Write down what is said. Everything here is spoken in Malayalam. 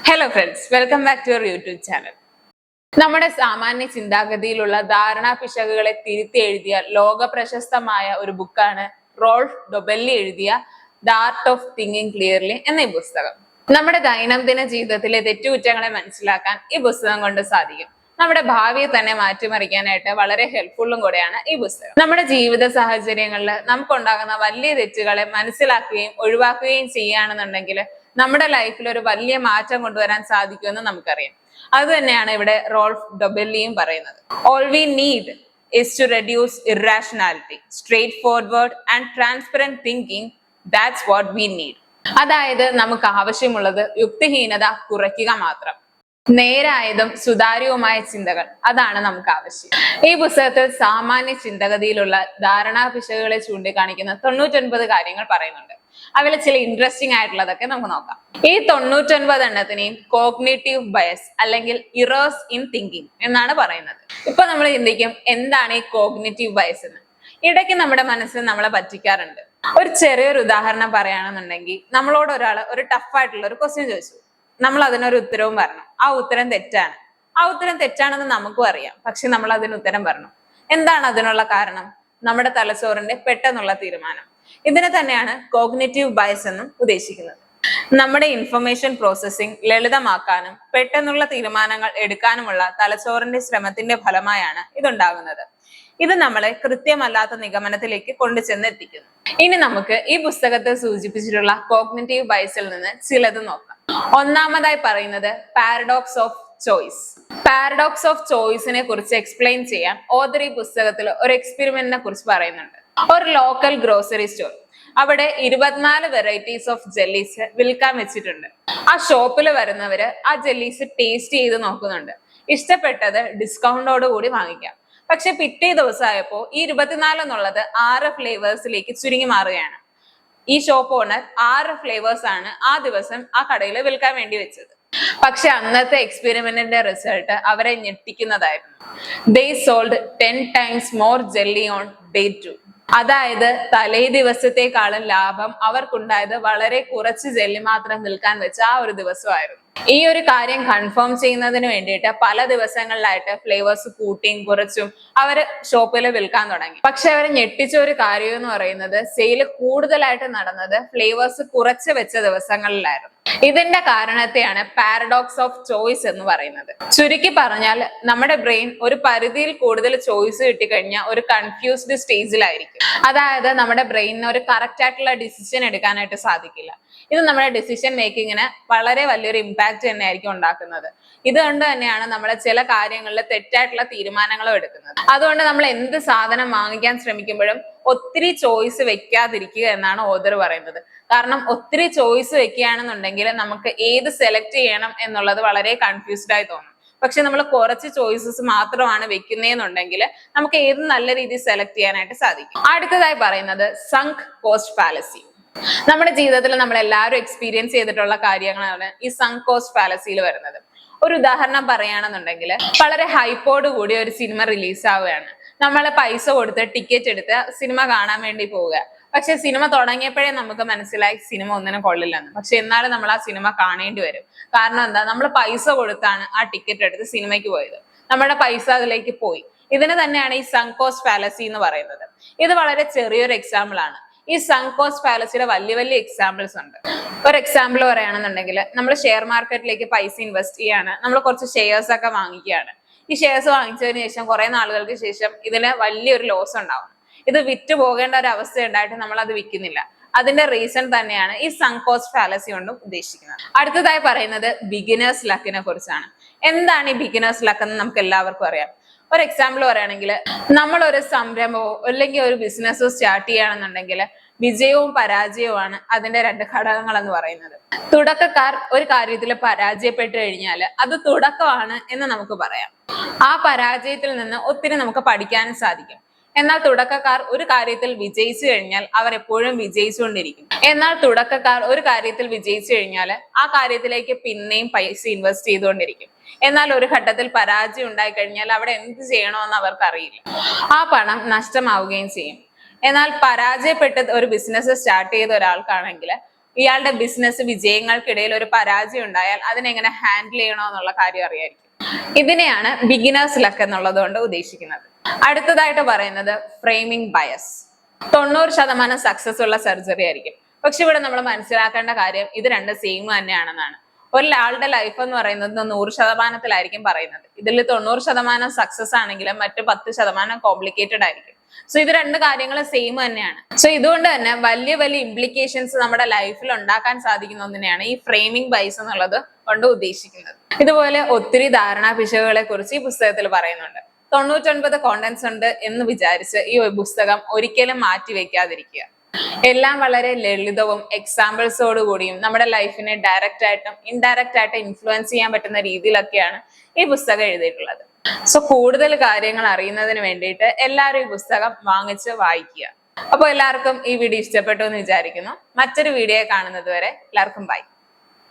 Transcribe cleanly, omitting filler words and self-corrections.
Hello friends, welcome back to your YouTube channel. നമ്മുടെ സാമാന്യ ചിന്താഗതിയിലുള്ള ധാരണാ പിശകുകളെ തിരുത്തി എഴുതിയ ലോക പ്രശസ്തമായ ഒരു ബുക്കാണ് റോൾഫ് ഡൊബെല്ലി എഴുതിയ the art of thinking clearly എന്ന ഈ പുസ്തകം. നമ്മുടെ ദൈനംദിന ജീവിതത്തിലെ തെറ്റുകുറ്റങ്ങളെ മനസ്സിലാക്കാൻ ഈ പുസ്തകം കൊണ്ട് സാധിക്കും. നമ്മുടെ ഭാവിയെ തന്നെ മാറ്റിമറിക്കാനായിട്ട് വളരെ ഹെൽപ്ഫുള്ളും കൂടെയാണ് ഈ പുസ്തകം. നമ്മുടെ ജീവിത സാഹചര്യങ്ങളിൽ നമുക്കുണ്ടാകുന്ന വലിയ തെറ്റുകളെ മനസ്സിലാക്കുകയും ഒഴിവാക്കുകയും ചെയ്യുകയാണെന്നുണ്ടെങ്കിൽ നമ്മുടെ ലൈഫിൽ ഒരു വലിയ മാറ്റം കൊണ്ടുവരാൻ സാധിക്കുമെന്ന് നമുക്കറിയാം. അത് തന്നെയാണ് ഇവിടെ റോൾഫ് ഡൊബെല്ലിയും പറയുന്നത്. All we need is to reduce irrationality, straightforward and transparent thinking. That's what we need. അതായത് നമുക്ക് ആവശ്യമുള്ളത് യുക്തിഹീനത കുറയ്ക്കുക മാത്രം. നേരായതും സുതാര്യവുമായ ചിന്തകൾ, അതാണ് നമുക്ക് ആവശ്യം. ഈ പുസ്തകത്തിൽ സാമാന്യ ചിന്തഗതിയിലുള്ള ധാരണാ പിശകുകളെ ചൂണ്ടിക്കാണിക്കുന്ന 99 കാര്യങ്ങൾ പറയുന്നുണ്ട്. അതിൽ ചില ഇൻട്രസ്റ്റിംഗ് ആയിട്ടുള്ളതൊക്കെ നമുക്ക് നോക്കാം. ഈ 99 എണ്ണത്തിനെയും കോഗ്നിറ്റീവ് ബയസ് അല്ലെങ്കിൽ ഇറേഴ്സ് ഇൻ തിങ്കിങ് എന്നാണ് പറയുന്നത്. ഇപ്പൊ നമ്മൾ ചിന്തിക്കും, എന്താണ് ഈ കോഗ്നിറ്റീവ് ബയസ് എന്ന്? ഇടയ്ക്ക് നമ്മുടെ മനസ്സിൽ നമ്മളെ പറ്റിക്കാറുണ്ട്. ഒരു ചെറിയൊരു ഉദാഹരണം പറയുകയാണെന്നുണ്ടെങ്കിൽ, നമ്മളോട് ഒരാൾ ഒരു ടഫായിട്ടുള്ള ഒരു ക്വസ്റ്റ്യൻ ചോദിച്ചു, നമ്മൾ അതിനൊരു ഉത്തരവും പറഞ്ഞു. ആ ഉത്തരം തെറ്റാണ്. ആ ഉത്തരം തെറ്റാണെന്ന് നമുക്കും അറിയാം, പക്ഷെ നമ്മൾ അതിന് ഉത്തരം പറഞ്ഞു. എന്താണ് അതിനുള്ള കാരണം? നമ്മുടെ തലച്ചോറിന്റെ പെട്ടെന്നുള്ള തീരുമാനം. ഇതിനെ തന്നെയാണ് കോഗ്നിറ്റീവ് ബയസ് എന്നും ഉദ്ദേശിക്കുന്നത്. നമ്മുടെ ഇൻഫർമേഷൻ പ്രോസസ്സിംഗ് ലളിതമാക്കാനും പെട്ടെന്നുള്ള തീരുമാനങ്ങൾ എടുക്കാനുമുള്ള തലച്ചോറിന്റെ ശ്രമത്തിന്റെ ഫലമായാണ് ഇതുണ്ടാകുന്നത്. ഇത് നമ്മളെ കൃത്യമല്ലാത്ത നിഗമനത്തിലേക്ക് കൊണ്ടുചെന്നെത്തിക്കുന്നു. ഇനി നമുക്ക് ഈ പുസ്തകത്തിൽ സൂചിപ്പിച്ചിട്ടുള്ള കോഗ്നിറ്റീവ് ബയസിൽ നിന്ന് ചിലത് നോക്കാം. ഒന്നാമതായി പറയുന്നത് paradox of choice. Paradox of ചോയ്സിനെ കുറിച്ച് എക്സ്പ്ലെയിൻ ചെയ്യാൻ ഓഥർ ഈ പുസ്തകത്തിൽ ഒരു എക്സ്പെരിമെന്റിനെ കുറിച്ച് പറയുന്നുണ്ട്. ഒരു ലോക്കൽ ഗ്രോസറി സ്റ്റോർ, അവിടെ 24 വെറൈറ്റീസ് ഓഫ് ജെല്ലീസ് വിൽക്കാൻ വെച്ചിട്ടുണ്ട്. ആ ഷോപ്പിൽ വരുന്നവര് ആ ജെല്ലീസ് ടേസ്റ്റ് ചെയ്ത് നോക്കുന്നുണ്ട്. ഇഷ്ടപ്പെട്ടത് ഡിസ്കൗണ്ടോട് കൂടി വാങ്ങിക്കാം. പക്ഷെ പിറ്റേ ദിവസമായപ്പോ ഈ 24 എന്നുള്ളത് 6 ഫ്ലേവേഴ്സിലേക്ക് ചുരുങ്ങി മാറുകയാണ്. ഈ ഷോപ്പ് ഓണർ 6 ഫ്ലേവേഴ്സ് ആണ് ആ ദിവസം ആ കടയിൽ വിൽക്കാൻ വേണ്ടി വെച്ചത്. പക്ഷെ അന്നത്തെ എക്സ്പെരിമെന്റിന്റെ റിസൾട്ട് അവരെ ഞെട്ടിക്കുന്നതായിരുന്നു. They sold 10 times more jelly on day 2. അതായത് തലേ ദിവസത്തെക്കാളും ലാഭം അവർക്കുണ്ടായത് വളരെ കുറച്ച് ജെല്ലി മാത്രം വിൽക്കാൻ വെച്ച ആ ഒരു ദിവസമായിരുന്നു. ഈ ഒരു കാര്യം കൺഫേം ചെയ്യുന്നതിന് വേണ്ടിയിട്ട് പല ദിവസങ്ങളിലായിട്ട് ഫ്ലേവേഴ്സ് കൂട്ടിയും കുറച്ചും അവര് ഷോപ്പിൽ വിൽക്കാൻ തുടങ്ങി. പക്ഷെ അവരെ ഞെട്ടിച്ച ഒരു കാര്യം എന്ന് പറയുന്നത്, സെയില് കൂടുതലായിട്ട് നടന്നത് ഫ്ലേവേഴ്സ് കുറച്ച് വെച്ച ദിവസങ്ങളിലായിരുന്നു. ഇതിന്റെ കാരണത്തെയാണ് പാരഡോക്സ് ഓഫ് ചോയ്സ് എന്ന് പറയുന്നത്. ചുരുക്കി പറഞ്ഞാൽ, നമ്മുടെ ബ്രെയിൻ ഒരു പരിധിയിൽ കൂടുതൽ ചോയ്സ് കിട്ടിക്കഴിഞ്ഞാൽ ഒരു കൺഫ്യൂസ്ഡ് സ്റ്റേജിലായിരിക്കും. അതായത് നമ്മുടെ ബ്രെയിനിന് ഒരു കറക്റ്റ് ആയിട്ടുള്ള ഡിസിഷൻ എടുക്കാനായിട്ട് സാധിക്കില്ല. ഇത് നമ്മുടെ ഡിസിഷൻ മേക്കിങ്ങിന് വളരെ വലിയൊരു ഇമ്പാക്ട് തന്നെ ആയിരിക്കും ഉണ്ടാക്കുന്നത്. ഇതുകൊണ്ട് തന്നെയാണ് നമ്മൾ ചില കാര്യങ്ങളിൽ തെറ്റായിട്ടുള്ള തീരുമാനങ്ങളും എടുക്കുന്നത്. അതുകൊണ്ട് നമ്മൾ എന്ത് സാധനം വാങ്ങിക്കാൻ ശ്രമിക്കുമ്പോഴും ഒത്തിരി ചോയ്സ് വെക്കാതിരിക്കുക എന്നാണ് ഓഥർ പറയുന്നത്. കാരണം ഒത്തിരി ചോയ്സ് വെക്കുകയാണെന്നുണ്ടെങ്കിൽ നമുക്ക് ഏത് സെലക്ട് ചെയ്യണം എന്നുള്ളത് വളരെ കൺഫ്യൂസ്ഡ് ആയി തോന്നും. പക്ഷെ നമ്മൾ കുറച്ച് ചോയ്സസ് മാത്രമാണ് വെക്കുന്നതെന്നുണ്ടെങ്കിൽ നമുക്ക് ഏത് നല്ല രീതിയിൽ സെലക്ട് ചെയ്യാനായിട്ട് സാധിക്കും. അടുത്തതായി പറയുന്നത് സങ്ക് കോസ്റ്റ് ഫാലസി. നമ്മുടെ ജീവിതത്തിൽ നമ്മൾ എല്ലാവരും എക്സ്പീരിയൻസ് ചെയ്തിട്ടുള്ള കാര്യങ്ങളാണ് ഈ സങ്ക് കോസ്റ്റ് ഫാലസിയിൽ വരുന്നത്. ഒരു ഉദാഹരണം പറയുകയാണെന്നുണ്ടെങ്കിൽ, വളരെ ഹൈപ്പോട് കൂടി ഒരു സിനിമ റിലീസ് ആവുകയാണ്. നമ്മൾ പൈസ കൊടുത്ത് ടിക്കറ്റ് എടുത്ത് സിനിമ കാണാൻ വേണ്ടി പോവുക. പക്ഷെ സിനിമ തുടങ്ങിയപ്പോഴേ നമുക്ക് മനസ്സിലായി സിനിമ ഒന്നിനും കൊള്ളില്ലെന്ന്. പക്ഷെ എന്നാലും നമ്മൾ ആ സിനിമ കാണേണ്ടി വരും. കാരണം എന്താ? നമ്മൾ പൈസ കൊടുത്താണ് ആ ടിക്കറ്റ് എടുത്ത് സിനിമയ്ക്ക് പോയത്. നമ്മുടെ പൈസ അതിലേക്ക് പോയി. ഇതിന് തന്നെയാണ് ഈ സങ്ക് കോസ്റ്റ് ഫാലസി എന്ന് പറയുന്നത്. ഇത് വളരെ ചെറിയൊരു എക്സാമ്പിൾ ആണ്. ഈ സങ്ക് കോസ്റ്റ് ഫാലസിയുടെ വലിയ വലിയ എക്സാമ്പിൾസ് ഉണ്ട്. ഒരു എക്സാമ്പിൾ പറയുകയാണെന്നുണ്ടെങ്കിൽ, നമ്മൾ ഷെയർ മാർക്കറ്റിലേക്ക് പൈസ ഇൻവെസ്റ്റ് ചെയ്യാണ്. നമ്മൾ കുറച്ച് ഷെയർസ് ഒക്കെ വാങ്ങിക്കുകയാണ്. ഈ ഷെയർസ് വാങ്ങിച്ചതിന് ശേഷം കുറെ നാളുകൾക്ക് ശേഷം ഇതിന് വലിയൊരു ലോസ് ഉണ്ടാവും. ഇത് വിറ്റ് പോകേണ്ട ഒരു അവസ്ഥ ഉണ്ടായിട്ട് നമ്മൾ അത് വിൽക്കുന്നില്ല. അതിന്റെ റീസൺ തന്നെയാണ് ഈ സങ്ക് കോസ്റ്റ് ഫാലസി കൊണ്ടും ഉദ്ദേശിക്കുന്നത്. അടുത്തതായി പറയുന്നത് ബിഗിനേഴ്സ് ലക്കിനെ കുറിച്ചാണ്. എന്താണ് ഈ ബിഗിനേഴ്സ് ലക്ക് എന്ന് നമുക്ക് എല്ലാവർക്കും അറിയാം. ഒരു എക്സാമ്പിൾ പറയുകയാണെങ്കിൽ, നമ്മൾ ഒരു സംരംഭമോ അല്ലെങ്കിൽ ഒരു ബിസിനസ്സോ സ്റ്റാർട്ട് ചെയ്യുകയാണെന്നുണ്ടെങ്കിൽ വിജയവും പരാജയവുമാണ് അതിന്റെ 2 ഘടകങ്ങൾ എന്ന് പറയുന്നത്. തുടക്കക്കാർ ഒരു കാര്യത്തിൽ പരാജയപ്പെട്ടു കഴിഞ്ഞാൽ അത് തുടക്കമാണ് എന്ന് നമുക്ക് പറയാം. ആ പരാജയത്തിൽ നിന്ന് ഒത്തിരി നമുക്ക് പഠിക്കാനും സാധിക്കും. എന്നാൽ തുടക്കക്കാർ ഒരു കാര്യത്തിൽ വിജയിച്ചു കഴിഞ്ഞാൽ അവർ എപ്പോഴും വിജയിച്ചുകൊണ്ടിരിക്കും. എന്നാൽ തുടക്കക്കാർ ഒരു കാര്യത്തിൽ വിജയിച്ചു കഴിഞ്ഞാൽ ആ കാര്യത്തിലേക്ക് പിന്നെയും പൈസ ഇൻവെസ്റ്റ് ചെയ്തുകൊണ്ടിരിക്കും. എന്നാൽ ഒരു ഘട്ടത്തിൽ പരാജയം ഉണ്ടായി കഴിഞ്ഞാൽ അവിടെ എന്ത് ചെയ്യണമെന്ന് അവർക്ക് അറിയില്ല. ആ പണം നഷ്ടമാവുകയും ചെയ്യും. എന്നാൽ പരാജയപ്പെട്ട് ഒരു ബിസിനസ് സ്റ്റാർട്ട് ചെയ്ത ഒരാൾക്കാണെങ്കിൽ ഇയാളുടെ ബിസിനസ് വിജയങ്ങൾക്കിടയിൽ ഒരു പരാജയം ഉണ്ടായാൽ അതിനെങ്ങനെ ഹാൻഡിൽ ചെയ്യണോ എന്നുള്ള കാര്യം അറിയായിരിക്കും. ഇതിനെയാണ് ബിഗിനേഴ്സ് ലക്ക് എന്നുള്ളത് കൊണ്ട് ഉദ്ദേശിക്കുന്നത്. അടുത്തതായിട്ട് പറയുന്നത് ഫ്രെയിമിംഗ് ബയസ്. 90% സക്സസ് ഉള്ള സർജറി ആയിരിക്കും. പക്ഷെ ഇവിടെ നമ്മൾ മനസ്സിലാക്കേണ്ട കാര്യം ഇത് രണ്ടും സെയിം തന്നെയാണെന്നാണ്. ഒരാളുടെ ലൈഫ് എന്ന് പറയുന്നത് 100%-ത്തിലായിരിക്കും പറയുന്നത്. ഇതിൽ 90% സക്സസ് ആണെങ്കിലും മറ്റു 10% കോംപ്ലിക്കേറ്റഡ് ആയിരിക്കും. സോ ഇത് രണ്ട് കാര്യങ്ങളും സെയിം തന്നെയാണ്. സോ ഇതുകൊണ്ട് തന്നെ വലിയ വലിയ ഇംപ്ലിക്കേഷൻസ് നമ്മുടെ ലൈഫിൽ ഉണ്ടാക്കാൻ സാധിക്കുന്ന ഒന്നിനെയാണ് ഈ ഫ്രെയിമിംഗ് ബൈസ് എന്നുള്ളത് കൊണ്ട് ഉദ്ദേശിക്കുന്നത്. ഇതുപോലെ ഒത്തിരി ധാരണാ പിശകുകളെ കുറിച്ച് ഈ പുസ്തകത്തിൽ പറയുന്നുണ്ട്. 99 കോണ്ടന്റ്സ് ഉണ്ട് എന്ന് വിചാരിച്ച് ഈ പുസ്തകം ഒരിക്കലും മാറ്റി വെക്കാതിരിക്കുക. എല്ലാം വളരെ ലളിതവും എക്സാമ്പിൾസോട് കൂടിയും നമ്മുടെ ലൈഫിനെ ഡയറക്റ്റ് ആയിട്ടും ഇൻഡയറക്റ്റ് ആയിട്ടും ഇൻഫ്ലുവൻസ് ചെയ്യാൻ പറ്റുന്ന രീതിയിലൊക്കെയാണ് ഈ പുസ്തകം എഴുതിയിട്ടുള്ളത്. സോ കൂടുതൽ കാര്യങ്ങൾ അറിയുന്നതിന് വേണ്ടിയിട്ട് എല്ലാവരും ഈ പുസ്തകം വാങ്ങിച്ച് വായിക്കുക. അപ്പോൾ എല്ലാവർക്കും ഈ വീഡിയോ ഇഷ്ടപ്പെട്ടു എന്ന് വിചാരിക്കുന്നു. മറ്റൊരു വീഡിയോ കാണുന്നത് വരെ എല്ലാവർക്കും ബൈ.